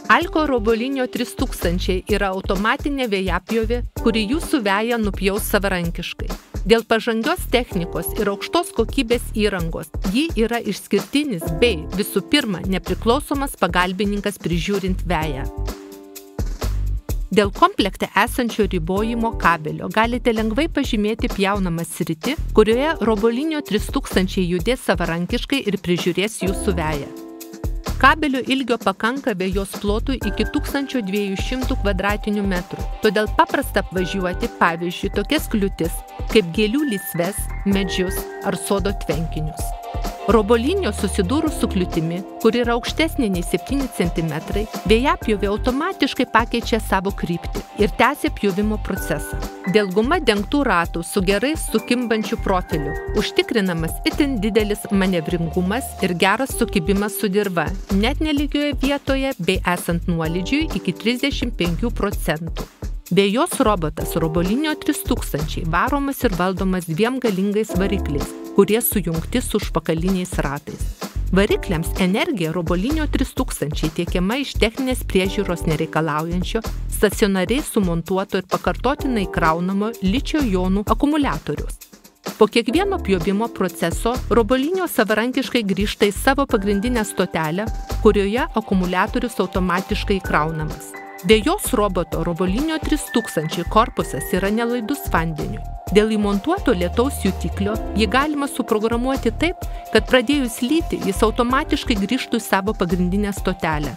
Alko Robolinio 3000 yra automatinė vėjapjovė, kuri jūsų veją nupjaus savarankiškai. Dėl pažangios technikos ir aukštos kokybės įrangos ji yra išskirtinis bei, visų pirma, nepriklausomas pagalbininkas prižiūrint veją. Dėl komplekte esančio ribojimo kabelio galite lengvai pažymėti pjaunamą sritį, kurioje Robolinio 3000 judės savarankiškai ir prižiūrės jūsų veją. Kabelio ilgio pakanka vejos plotui iki 1200 kvadratinių metrų, todėl paprasta apvažiuoti, pavyzdžiui, tokias kliūtis kaip gėlių lysves, medžius ar sodo tvenkinius. Robolinio susidūrus su kliūtimi, kuri yra aukštesnė nei 7 cm, vėjapjovė automatiškai pakeičia savo kryptį ir tęsia pjovimo procesą. Dėl guma dengtų ratų su gerai sukimbančiu profiliu užtikrinamas itin didelis manevringumas ir geras sukibimas su dirva, net nelygioje vietoje bei esant nuolydžiui iki 35%. Be jos robotas Robolinio 3000 varomas ir valdomas 2 galingais varikliais, kurie sujungti su užpakaliniais ratais. Varikliams energija Robolinio 3000 tiekiama iš techninės priežiūros nereikalaujančio, stacionariai sumontuoto ir pakartotinai kraunamo ličio jonų akumuliatoriaus. Po kiekvieno pjovimo proceso Robolinio savarankiškai grįžta į savo pagrindinę stotelę, kurioje akumuliatorius automatiškai kraunamas. Be jos roboto Robolinio 3000 korpusas yra nelaidus vandeniui. Dėl įmontuoto lietaus jutiklio jį galima suprogramuoti taip, kad pradėjus lyti jis automatiškai grįžtų į savo pagrindinę stotelę.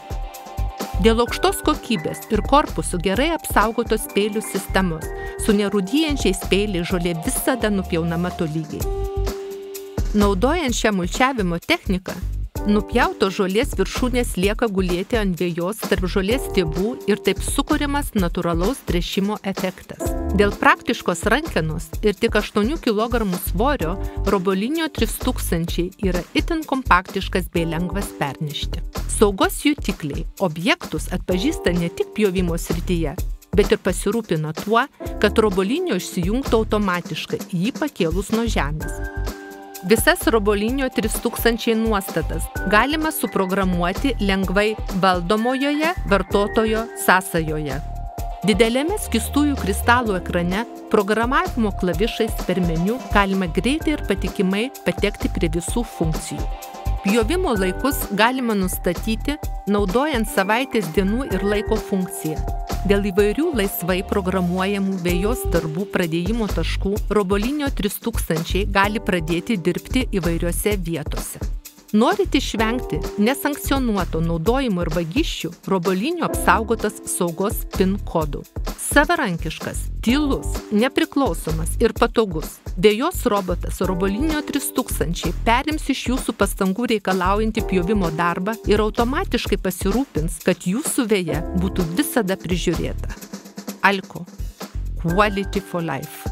Dėl aukštos kokybės ir korpusų gerai apsaugotos peilių sistemos, su nerūdyjančiais peiliais žolė visada nupjaunama tolygiai. Naudojant šią mulčiavimo techniką, nupjautos žolės viršūnės lieka gulėti ant vejos tarp žolės stiebų ir taip sukuriamas natūralaus tręšimo efektas. Dėl praktiškos rankenos ir tik 8 kg svorio Robolinio 3000 yra itin kompaktiškas bei lengvas pernešti. Saugos jutikliai objektus atpažįsta ne tik pjovimo srityje, bet ir pasirūpina tuo, kad Robolinio išsijungtų automatiškai, jį pakėlus nuo žemės. Visas Robolinio 3000 nuostatas galima suprogramuoti lengvai valdomojoje vartotojo sąsajoje. Dideliame skystųjų kristalų ekrane programavimo klavišais per meniu galima greitai ir patikimai patekti prie visų funkcijų. Pjovimo laikus galima nustatyti, naudojant savaitės dienų ir laiko funkciją. Dėl įvairių laisvai programuojamų vejos darbų pradėjimo taškų Robolinio 3000 gali pradėti dirbti įvairiose vietose. Norint išvengti nesankcionuoto naudojimo ir vagysčių, Robolinio apsaugotas saugos PIN kodų. Savarankiškas, tylus, nepriklausomas ir patogus. Be jos robotas Robolinio 3000 perims iš jūsų pastangų reikalaujantį pjovimo darbą ir automatiškai pasirūpins, kad jūsų veja būtų visada prižiūrėta. Alko. Quality for life.